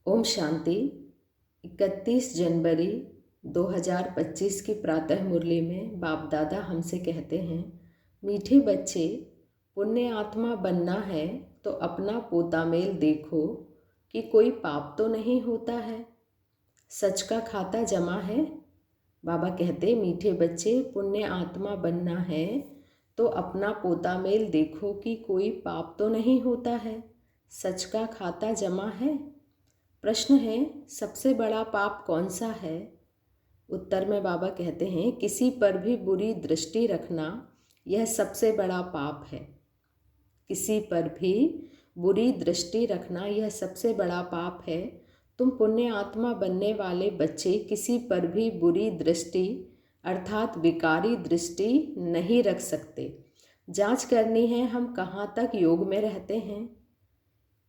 ओम शांति। 31 जनवरी 2025 की प्रातः मुरली में बाप दादा हमसे कहते हैं, मीठे बच्चे, पुण्य आत्मा बनना है तो अपना पोता मेल देखो कि कोई पाप तो नहीं होता है। सच का खाता जमा है। बाबा कहते, मीठे बच्चे, पुण्य आत्मा बनना है तो अपना पोता मेल देखो कि कोई पाप तो नहीं होता है। सच का खाता जमा है। प्रश्न है, सबसे बड़ा पाप कौन सा है? उत्तर में बाबा कहते हैं, किसी पर भी बुरी दृष्टि रखना यह सबसे बड़ा पाप है। किसी पर भी बुरी दृष्टि रखना यह सबसे बड़ा पाप है। तुम पुण्य आत्मा बनने वाले बच्चे किसी पर भी बुरी दृष्टि अर्थात विकारी दृष्टि नहीं रख सकते। जांच करनी है हम कहाँ तक योग में रहते हैं।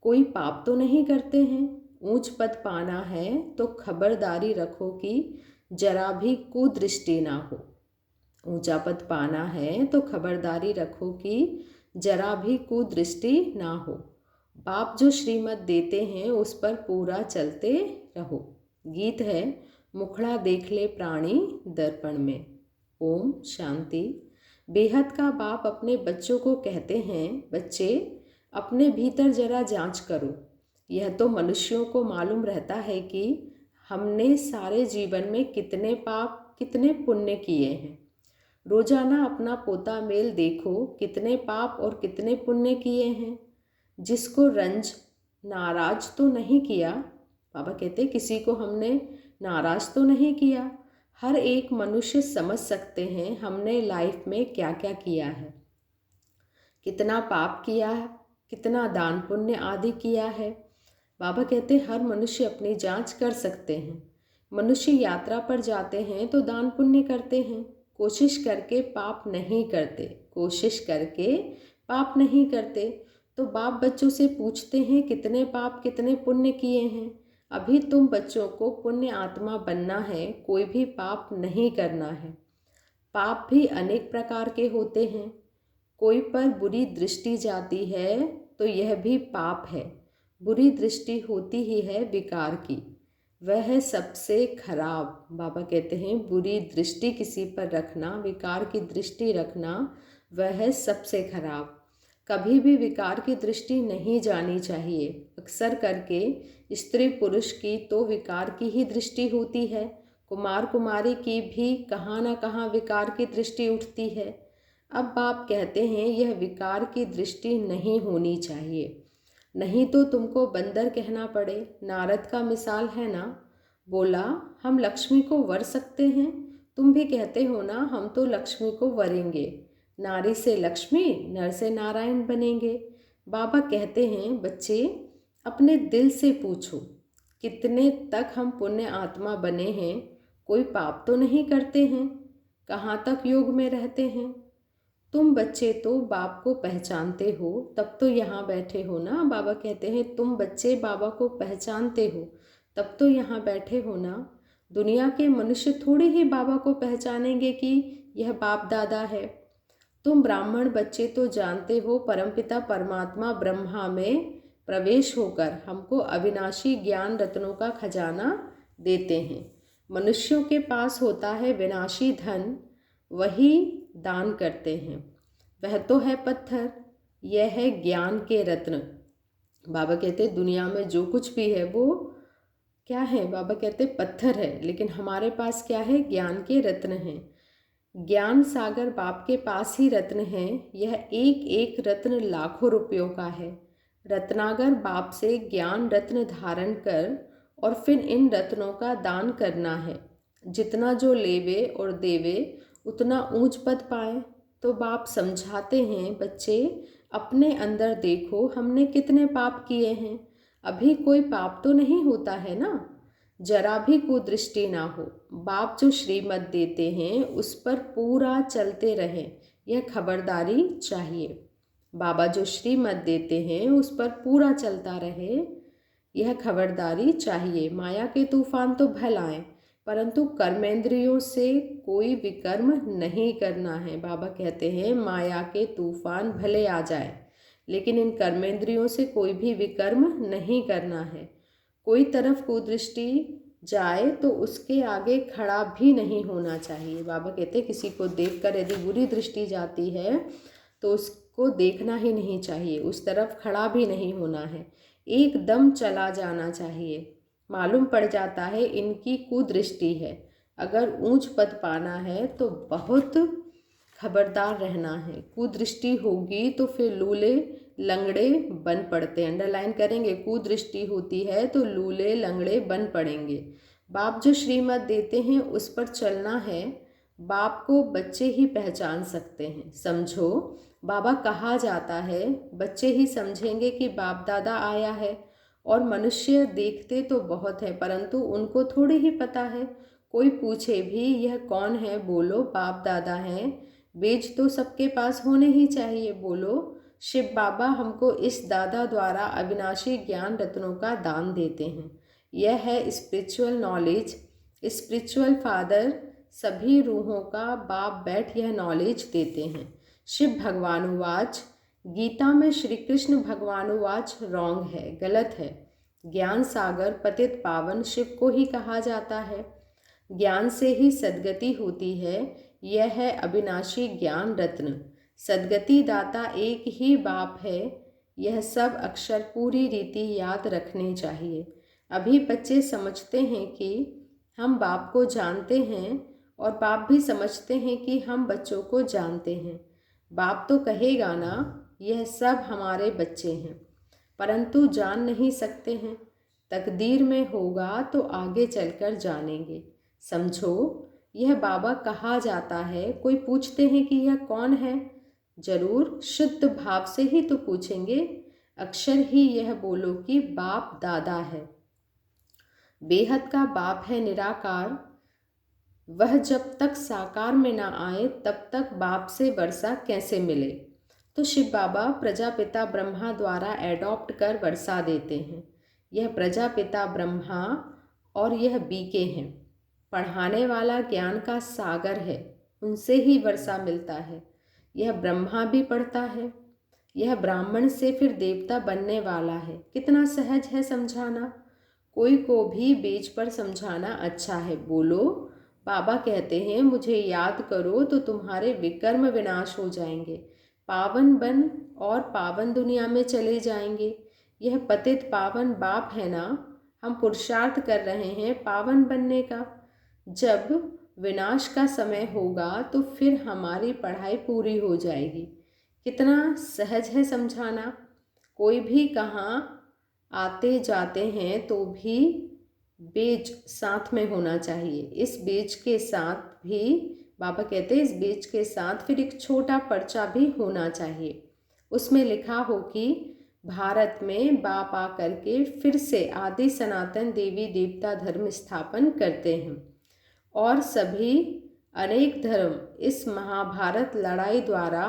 कोई पाप तो नहीं करते हैं। ऊंच पद पाना है तो खबरदारी रखो कि जरा भी कुदृष्टि ना हो। ऊंचा पद पाना है तो खबरदारी रखो कि जरा भी कुदृष्टि ना हो। बाप जो श्रीमत देते हैं उस पर पूरा चलते रहो। गीत है, मुखड़ा देख ले प्राणी दर्पण में। ओम शांति। बेहद का बाप अपने बच्चों को कहते हैं, बच्चे अपने भीतर जरा जांच करो। यह तो मनुष्यों को मालूम रहता है कि हमने सारे जीवन में कितने पाप कितने पुण्य किए हैं। रोजाना अपना पोता मेल देखो, कितने पाप और कितने पुण्य किए हैं। जिसको रंज नाराज तो नहीं किया। बाबा कहते, किसी को हमने नाराज तो नहीं किया। हर एक मनुष्य समझ सकते हैं हमने लाइफ में क्या क्या किया है, कितना पाप किया है, कितना दान पुण्य आदि किया है। बाबा कहते, हर मनुष्य अपनी जांच कर सकते हैं। मनुष्य यात्रा पर जाते हैं तो दान पुण्य करते हैं, कोशिश करके पाप नहीं करते, कोशिश करके पाप नहीं करते। तो बाप बच्चों से पूछते हैं, कितने पाप कितने पुण्य किए हैं। अभी तुम बच्चों को पुण्य आत्मा बनना है, कोई भी पाप नहीं करना है। पाप भी अनेक प्रकार के होते हैं। कोई पर बुरी दृष्टि जाती है तो यह भी पाप है। बुरी दृष्टि होती ही है विकार की, वह है सबसे खराब। बाबा कहते हैं, बुरी दृष्टि किसी पर रखना, विकार की दृष्टि रखना, वह है सबसे खराब। कभी भी विकार की दृष्टि नहीं जानी चाहिए। अक्सर करके स्त्री पुरुष की तो विकार की ही दृष्टि होती है, कुमार कुमारी की भी कहाँ न कहाँ विकार की दृष्टि उठती है। अब बाप कहते हैं, यह विकार की दृष्टि नहीं होनी चाहिए, नहीं तो तुमको बंदर कहना पड़े। नारद का मिसाल है ना, बोला हम लक्ष्मी को वर सकते हैं। तुम भी कहते हो ना, हम तो लक्ष्मी को वरेंगे। नारी से लक्ष्मी, नर से नारायण बनेंगे। बाबा कहते हैं, बच्चे अपने दिल से पूछो, कितने तक हम पुण्य आत्मा बने हैं। कोई पाप तो नहीं करते हैं। कहाँ तक योग में रहते हैं। तुम बच्चे तो बाप को पहचानते हो, तब तो यहाँ बैठे हो ना। बाबा कहते हैं, तुम बच्चे बाबा को पहचानते हो तब तो यहाँ बैठे हो ना। दुनिया के मनुष्य थोड़ी ही बाबा को पहचानेंगे कि यह बाप दादा है। तुम ब्राह्मण बच्चे तो जानते हो, परमपिता परमात्मा ब्रह्मा में प्रवेश होकर हमको अविनाशी ज्ञान रत्नों का खजाना देते हैं। मनुष्यों के पास होता है विनाशी धन, वही दान करते हैं। वह तो है पत्थर, यह है ज्ञान के रत्न। बाबा कहते, दुनिया में जो कुछ भी है वो क्या है? बाबा कहते पत्थर है, लेकिन हमारे पास क्या है? ज्ञान के रत्न हैं। ज्ञान सागर बाप के पास ही रत्न है। यह एक एक रत्न लाखों रुपयों का है। रत्नागर बाप से ज्ञान रत्न धारण कर और फिर इन रत्नों का दान करना है। जितना जो लेवे और देवे उतना ऊंच पद पाए। तो बाप समझाते हैं, बच्चे अपने अंदर देखो, हमने कितने पाप किए हैं। अभी कोई पाप तो नहीं होता है ना। जरा भी कुदृष्टि ना हो। बाप जो श्रीमत देते हैं उस पर पूरा चलते रहें, यह खबरदारी चाहिए। बाबा जो श्रीमत देते हैं उस पर पूरा चलता रहे, यह खबरदारी चाहिए। माया के तूफान तो भल आए, परंतु कर्मेंद्रियों से कोई विकर्म नहीं करना है। बाबा कहते हैं, माया के तूफान भले आ जाए, लेकिन इन कर्मेंद्रियों से कोई भी विकर्म नहीं करना है। कोई तरफ कुदृष्टि जाए तो उसके आगे खड़ा भी नहीं होना चाहिए। बाबा कहते हैं किसी को देखकर यदि बुरी दृष्टि जाती है तो उसको देखना ही नहीं चाहिए, उस तरफ खड़ा भी नहीं होना है, एकदम चला जाना चाहिए। मालूम पड़ जाता है इनकी कुदृष्टि है। अगर ऊंच पद पाना है तो बहुत खबरदार रहना है। कुदृष्टि होगी तो फिर लूले लंगड़े बन पड़ते हैं। अंडरलाइन करेंगे, कुदृष्टि होती है तो लूले लंगड़े बन पड़ेंगे। बाप जो श्रीमत देते हैं उस पर चलना है। बाप को बच्चे ही पहचान सकते हैं। समझो, बाबा कहा जाता है, बच्चे ही समझेंगे कि बाप दादा आया है। और मनुष्य देखते तो बहुत है परंतु उनको थोड़ी ही पता है। कोई पूछे भी यह कौन है, बोलो बाप दादा हैं। बेज तो सबके पास होने ही चाहिए, बोलो शिव बाबा हमको इस दादा द्वारा अविनाशी ज्ञान रत्नों का दान देते हैं। यह है स्पिरिचुअल नॉलेज। स्पिरिचुअल फादर सभी रूहों का बाप बैठ यह नॉलेज देते हैं। शिव भगवानुवाच, गीता में श्री कृष्ण भगवानुवाच रॉन्ग है, गलत है। ज्ञान सागर पतित पावन शिव को ही कहा जाता है। ज्ञान से ही सद्गति होती है। यह है अविनाशी ज्ञान रत्न। सद्गति दाता एक ही बाप है। यह सब अक्षर पूरी रीति याद रखने चाहिए। अभी बच्चे समझते हैं कि हम बाप को जानते हैं और बाप भी समझते हैं कि हम बच्चों को जानते हैं। बाप तो कहेगा ना यह सब हमारे बच्चे हैं, परंतु जान नहीं सकते हैं। तकदीर में होगा तो आगे चलकर जानेंगे। समझो, यह बाबा कहा जाता है। कोई पूछते हैं कि यह कौन है, जरूर शुद्ध भाव से ही तो पूछेंगे। अक्षर ही यह बोलो कि बाप दादा है। बेहद का बाप है निराकार। वह जब तक साकार में ना आए तब तक बाप से वर्षा कैसे मिले। तो शिव बाबा प्रजापिता ब्रह्मा द्वारा एडॉप्ट कर वर्षा देते हैं। यह प्रजापिता ब्रह्मा और यह बीके हैं। पढ़ाने वाला ज्ञान का सागर है, उनसे ही वर्षा मिलता है। यह ब्रह्मा भी पढ़ता है। यह ब्राह्मण से फिर देवता बनने वाला है। कितना सहज है समझाना। कोई को भी बेच पर समझाना अच्छा है। बोलो बाबा कहते हैं मुझे याद करो तो तुम्हारे विकर्म विनाश हो जाएंगे, पावन बन और पावन दुनिया में चले जाएंगे। यह पतित पावन बाप है ना, हम पुरुषार्थ कर रहे हैं पावन बनने का। जब विनाश का समय होगा तो फिर हमारी पढ़ाई पूरी हो जाएगी। कितना सहज है समझाना। कोई भी कहाँ आते जाते हैं तो भी बेज साथ में होना चाहिए। इस बेज के साथ भी बाबा कहते हैं इस बेज के साथ फिर एक छोटा पर्चा भी होना चाहिए। उसमें लिखा हो कि भारत में बाप आकर के फिर से आदि सनातन देवी देवता धर्म स्थापन करते हैं और सभी अनेक धर्म इस महाभारत लड़ाई द्वारा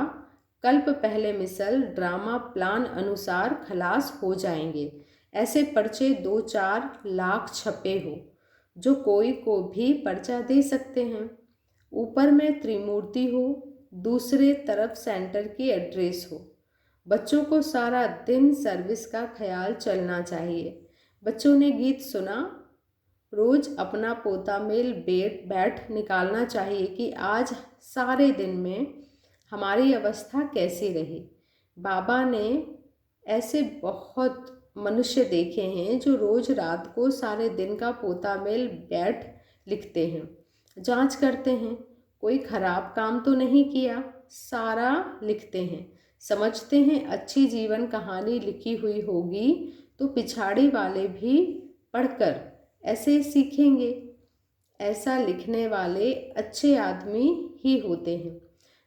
कल्प पहले मिसल ड्रामा प्लान अनुसार खलास हो जाएंगे। ऐसे पर्चे 2-4 लाख छपे हो जो कोई को भी पर्चा दे सकते हैं। ऊपर में त्रिमूर्ति हो, दूसरे तरफ सेंटर की एड्रेस हो। बच्चों को सारा दिन सर्विस का ख्याल चलना चाहिए। बच्चों ने गीत सुना, रोज अपना पोता मेल बैठ निकालना चाहिए कि आज सारे दिन में हमारी अवस्था कैसी रही। बाबा ने ऐसे बहुत मनुष्य देखे हैं जो रोज रात को सारे दिन का पोता मेल बैठ लिखते हैं, जांच करते हैं कोई खराब काम तो नहीं किया, सारा लिखते हैं। समझते हैं अच्छी जीवन कहानी लिखी हुई होगी तो पिछाड़ी वाले भी पढ़कर ऐसे सीखेंगे। ऐसा लिखने वाले अच्छे आदमी ही होते हैं।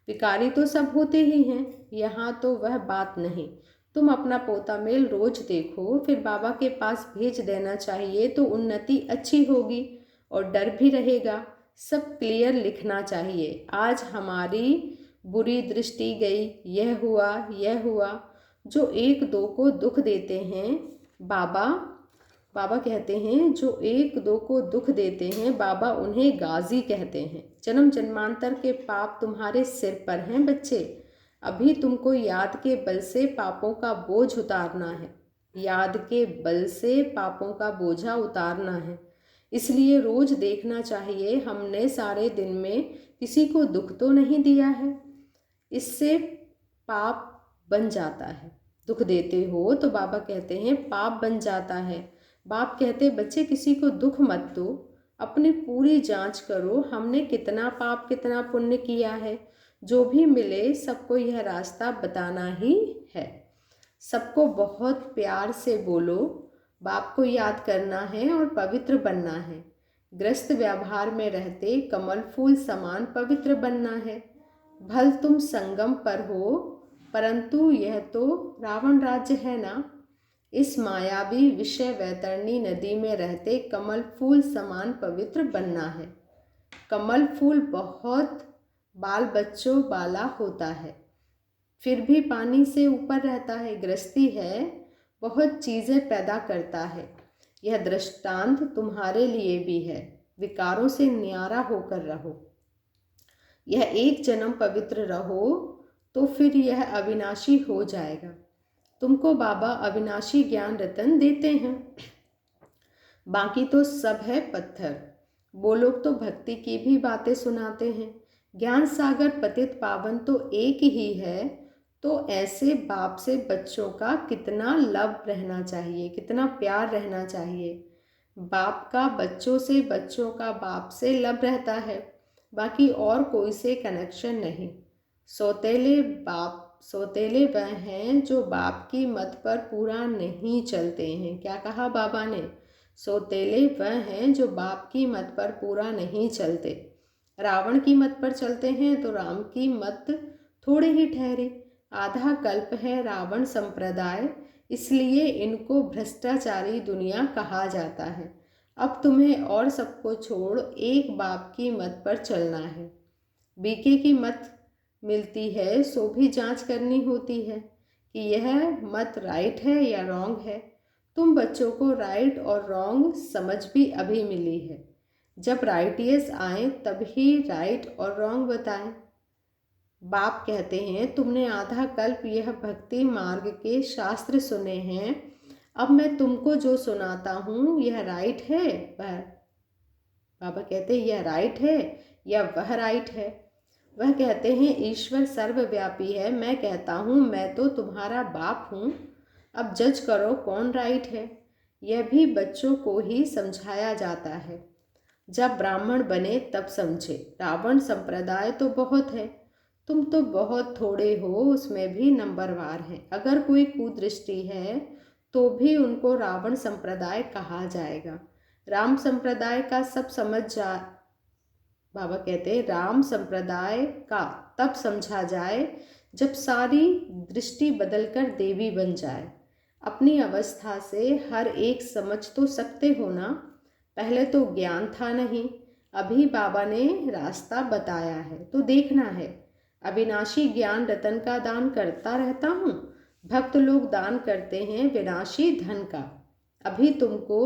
विकारी तो सब होते ही हैं, यहाँ तो वह बात नहीं। तुम अपना पोता मेल रोज देखो, फिर बाबा के पास भेज देना चाहिए तो उन्नति अच्छी होगी और डर भी रहेगा। सब क्लियर लिखना चाहिए। आज हमारी बुरी दृष्टि गई, यह हुआ। जो एक दो को दुख देते हैं बाबा कहते हैं जो एक दो को दुख देते हैं बाबा उन्हें गाजी कहते हैं। जन्म जन्मांतर के पाप तुम्हारे सिर पर हैं बच्चे। अभी तुमको याद के बल से पापों का बोझ उतारना है। याद के बल से पापों का बोझा उतारना है। इसलिए रोज देखना चाहिए हमने सारे दिन में किसी को दुख तो नहीं दिया है। इससे पाप बन जाता है। दुख देते हो तो बाबा कहते हैं पाप बन जाता है। बाप कहते बच्चे किसी को दुख मत दो, अपनी पूरी जांच करो हमने कितना पाप कितना पुण्य किया है। जो भी मिले सबको यह रास्ता बताना ही है। सबको बहुत प्यार से बोलो, बाप को याद करना है और पवित्र बनना है। ग्रस्त व्यवहार में रहते कमल फूल समान पवित्र बनना है। भल तुम संगम पर हो, परंतु यह तो रावण राज्य है ना। इस मायावी विषय वैतरणी नदी में रहते कमल फूल समान पवित्र बनना है। कमल फूल बहुत बाल बच्चों वाला होता है, फिर भी पानी से ऊपर रहता है। गृहस्थी है, बहुत चीज़ें पैदा करता है। यह दृष्टांत तुम्हारे लिए भी है। विकारों से न्यारा होकर रहो। यह एक जन्म पवित्र रहो तो फिर यह अविनाशी हो जाएगा। तुमको बाबा अविनाशी ज्ञान रतन देते हैं, बाकी तो सब है पत्थर। वो लोग तो भक्ति की भी बातें सुनाते हैं। ज्ञान सागर पतित पावन तो एक ही है। तो ऐसे बाप से बच्चों का कितना लव रहना चाहिए, कितना प्यार रहना चाहिए। बाप का बच्चों से, बच्चों का बाप से लव रहता है, बाकी और कोई से कनेक्शन नहीं। सौतेले वह हैं जो बाप की मत पर पूरा नहीं चलते हैं। क्या कहा बाबा ने? सौतेले वह हैं जो बाप की मत पर पूरा नहीं चलते। रावण की मत पर चलते हैं तो राम की मत थोड़े ही ठहरे। आधा कल्प है रावण संप्रदाय, इसलिए इनको भ्रष्टाचारी दुनिया कहा जाता है। अब तुम्हें और सबको छोड़ एक बाप की मत पर चलना है। बीके की मत मिलती है सो भी जांच करनी होती है कि यह मत राइट है या रॉन्ग है। तुम बच्चों को राइट और रॉन्ग समझ भी अभी मिली है। जब राइटियस आए तभी राइट और रॉन्ग बताएं। बाप कहते हैं तुमने आधा कल्प यह भक्ति मार्ग के शास्त्र सुने हैं, अब मैं तुमको जो सुनाता हूँ यह राइट है वह। बाबा कहते हैं यह राइट है या वह राइट है। वह कहते हैं ईश्वर सर्वव्यापी है। मैं कहता हूँ मैं तो तुम्हारा बाप हूँ, अब जज करो कौन राइट है। यह भी बच्चों को ही समझाया जाता है। जब ब्राह्मण बने तब समझे। रावण संप्रदाय तो बहुत है, तुम तो बहुत थोड़े हो, उसमें भी नंबरवार हैं। अगर कोई कुदृष्टि है तो भी उनको रावण संप्रदाय कहा जाएगा। राम संप्रदाय का सब समझ जा बाबा कहते हैं राम संप्रदाय का तब समझा जाए जब सारी दृष्टि बदलकर देवी बन जाए। अपनी अवस्था से हर एक समझ तो सकते हो ना। पहले तो ज्ञान था नहीं, अभी बाबा ने रास्ता बताया है तो देखना है। अविनाशी ज्ञान रतन का दान करता रहता हूँ। भक्त लोग दान करते हैं विनाशी धन का। अभी तुमको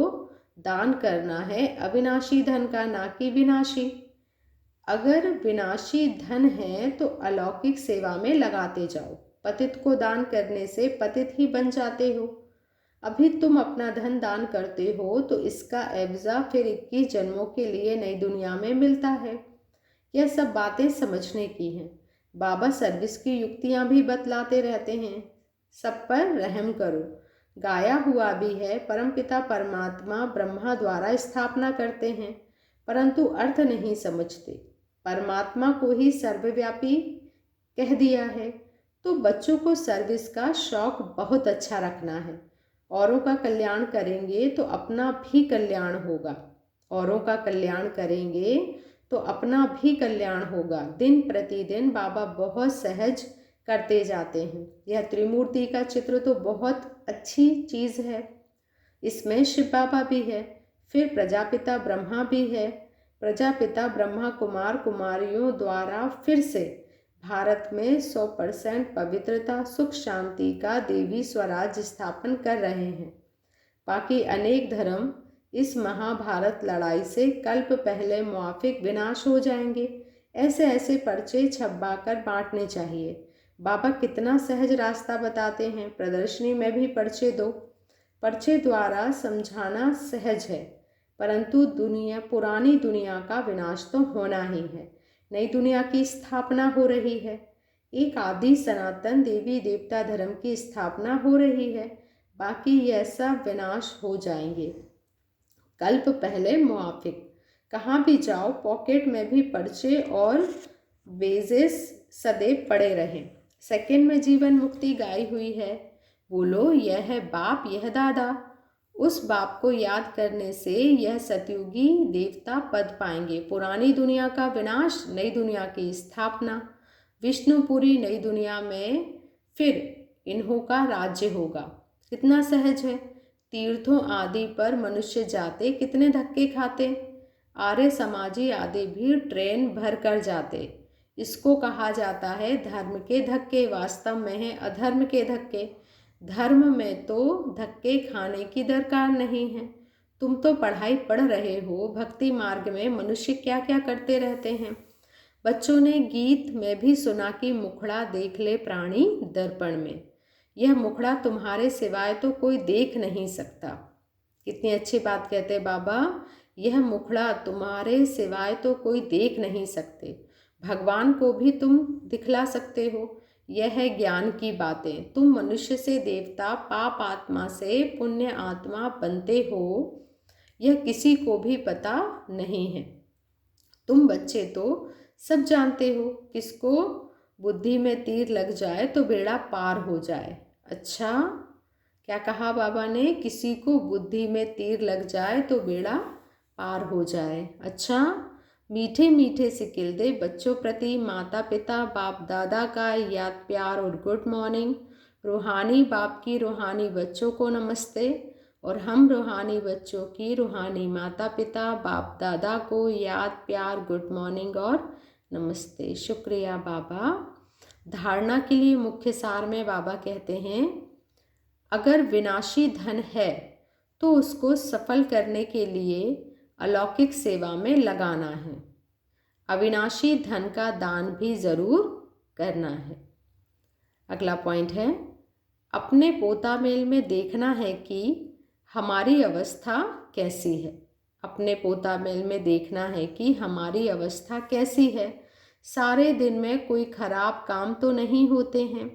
दान करना है अविनाशी धन का, ना कि विनाशी। अगर विनाशी धन है तो अलौकिक सेवा में लगाते जाओ। पतित को दान करने से पतित ही बन जाते हो। अभी तुम अपना धन दान करते हो तो इसका एवजा फिर 21 जन्मों के लिए नई दुनिया में मिलता है। यह सब बातें समझने की हैं। बाबा सर्विस की युक्तियाँ भी बतलाते रहते हैं। सब पर रहम करो। गाया हुआ भी है परमपिता परमात्मा ब्रह्मा द्वारा स्थापना करते हैं, परंतु अर्थ नहीं समझते। परमात्मा को ही सर्वव्यापी कह दिया है। तो बच्चों को सर्विस का शौक बहुत अच्छा रखना है। औरों का कल्याण करेंगे तो अपना भी कल्याण होगा। औरों का कल्याण करेंगे तो अपना भी कल्याण होगा। दिन प्रतिदिन बाबा बहुत सहज करते जाते हैं। यह त्रिमूर्ति का चित्र तो बहुत अच्छी चीज़ है। इसमें शिव बाबा भी है, फिर प्रजापिता ब्रह्मा भी है। प्रजापिता ब्रह्मा कुमार कुमारियों द्वारा फिर से भारत में 100% पवित्रता सुख शांति का देवी स्वराज स्थापन कर रहे हैं। बाकी अनेक धर्म इस महाभारत लड़ाई से कल्प पहले मुआफिक विनाश हो जाएंगे। ऐसे ऐसे पर्चे छपवा कर बांटने चाहिए। बाबा कितना सहज रास्ता बताते हैं। प्रदर्शनी में भी पर्चे दो। पर्चे द्वारा समझाना सहज है, परंतु पुरानी दुनिया का विनाश तो होना ही है। नई दुनिया की स्थापना हो रही है। एक आदि सनातन देवी देवता धर्म की स्थापना हो रही है। बाकी यह सब विनाश हो जाएंगे। कल्प पहले मुआफिक। कहाँ भी जाओ पॉकेट में भी पर्चे और बेजेस सदैव पड़े रहें। सेकंड में जीवन मुक्ति गाई हुई है। बोलो, यह है बाप, यह दादा। उस बाप को याद करने से यह सतयुगी देवता पद पाएंगे। पुरानी दुनिया का विनाश, नई दुनिया की स्थापना। विष्णुपुरी नई दुनिया में फिर इन्हों का राज्य होगा। कितना सहज है। तीर्थों आदि पर मनुष्य जाते कितने धक्के खाते। आर्य समाजी आदि भी ट्रेन भर कर जाते। इसको कहा जाता है धर्म के धक्के, वास्तव में है अधर्म के धक्के। धर्म में तो धक्के खाने की दरकार नहीं है। तुम तो पढ़ाई पढ़ रहे हो। भक्ति मार्ग में मनुष्य क्या क्या करते रहते हैं। बच्चों ने गीत में भी सुना कि मुखड़ा देख ले प्राणी दर्पण में। यह मुखड़ा तुम्हारे सिवाय तो कोई देख नहीं सकता। कितनी अच्छी बात कहते बाबा। यह मुखड़ा तुम्हारे सिवाय तो कोई देख नहीं सकते। भगवान को भी तुम दिखला सकते हो। यह है ज्ञान की बातें। तुम मनुष्य से देवता, पाप आत्मा से पुण्य आत्मा बनते हो, यह किसी को भी पता नहीं है। तुम बच्चे तो सब जानते हो। किसको बुद्धि में तीर लग जाए तो बेड़ा पार हो जाए। अच्छा, क्या कहा बाबा ने? किसी को बुद्धि में तीर लग जाए तो बेड़ा पार हो जाए। अच्छा, मीठे मीठे सिकिल दे बच्चों प्रति माता पिता बाप दादा का याद प्यार और गुड मॉर्निंग। रूहानी बाप की रूहानी बच्चों को नमस्ते, और हम रूहानी बच्चों की रूहानी माता पिता बाप दादा को याद प्यार गुड मॉर्निंग और नमस्ते। शुक्रिया बाबा। धारणा के लिए मुख्य सार में बाबा कहते हैं, अगर विनाशी धन है तो उसको सफल करने के लिए अलौकिक सेवा में लगाना है। अविनाशी धन का दान भी जरूर करना है। अगला पॉइंट है, अपने पोता मेल में देखना है कि हमारी अवस्था कैसी है। अपने पोता मेल में देखना है कि हमारी अवस्था कैसी है। सारे दिन में कोई खराब काम तो नहीं होते हैं।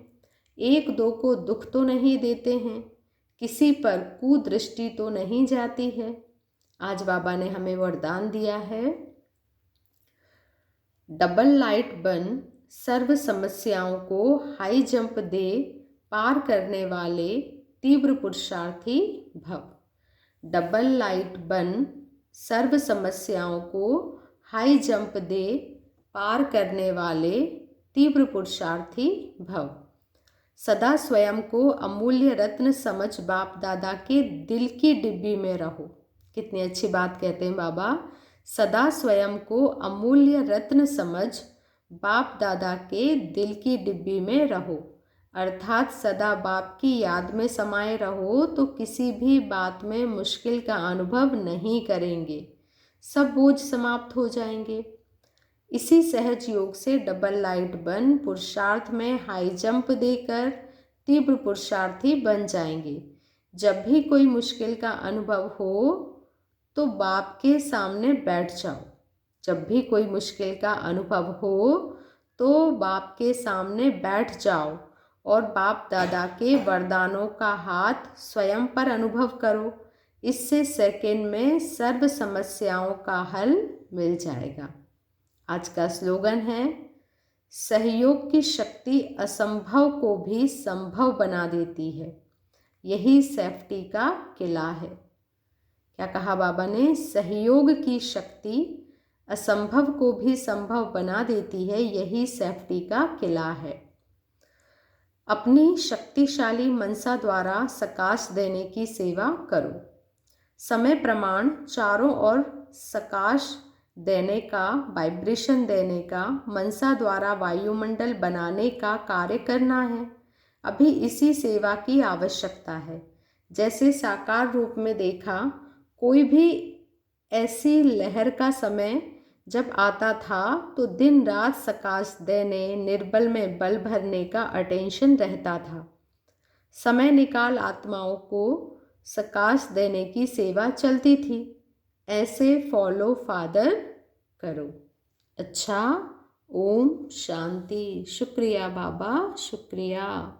एक दो को दुख तो नहीं देते हैं। किसी पर कुदृष्टि तो नहीं जाती है। आज बाबा ने हमें वरदान दिया है, डबल लाइट बन सर्व समस्याओं को हाई जंप दे पार करने वाले तीव्र पुरुषार्थी भव। डबल लाइट बन सर्व समस्याओं को हाई जंप दे पार करने वाले तीव्र पुरुषार्थी भव। सदा स्वयं को अमूल्य रत्न समझ बाप दादा के दिल की डिब्बी में रहो। कितनी अच्छी बात कहते हैं बाबा। सदा स्वयं को अमूल्य रत्न समझ बाप दादा के दिल की डिब्बी में रहो, अर्थात सदा बाप की याद में समाये रहो तो किसी भी बात में मुश्किल का अनुभव नहीं करेंगे। सब बोझ समाप्त हो जाएंगे। इसी सहज योग से डबल लाइट बन पुरुषार्थ में हाई जंप देकर तीव्र पुरुषार्थी बन जाएंगे। जब भी कोई मुश्किल का अनुभव हो तो बाप के सामने बैठ जाओ। जब भी कोई मुश्किल का अनुभव हो तो बाप के सामने बैठ जाओ और बाप दादा के वरदानों का हाथ स्वयं पर अनुभव करो। इससे सेकंड में सर्व समस्याओं का हल मिल जाएगा। आज का स्लोगन है, सहयोग की शक्ति असंभव को भी संभव बना देती है। यही सेफ्टी का किला है। क्या कहा बाबा ने? सहयोग की शक्ति असंभव को भी संभव बना देती है, यही सेफ्टी का किला है। अपनी शक्तिशाली मनसा द्वारा सकाश देने की सेवा करो। समय प्रमाण चारों ओर सकाश देने का, वाइब्रेशन देने का, मनसा द्वारा वायुमंडल बनाने का कार्य करना है। अभी इसी सेवा की आवश्यकता है। जैसे साकार रूप में देखा, कोई भी ऐसी लहर का समय जब आता था तो दिन रात सकाश देने, निर्बल में बल भरने का अटेंशन रहता था। समय निकाल आत्माओं को सकाश देने की सेवा चलती थी। ऐसे फॉलो फादर करो। अच्छा, ओम शांति। शुक्रिया बाबा, शुक्रिया।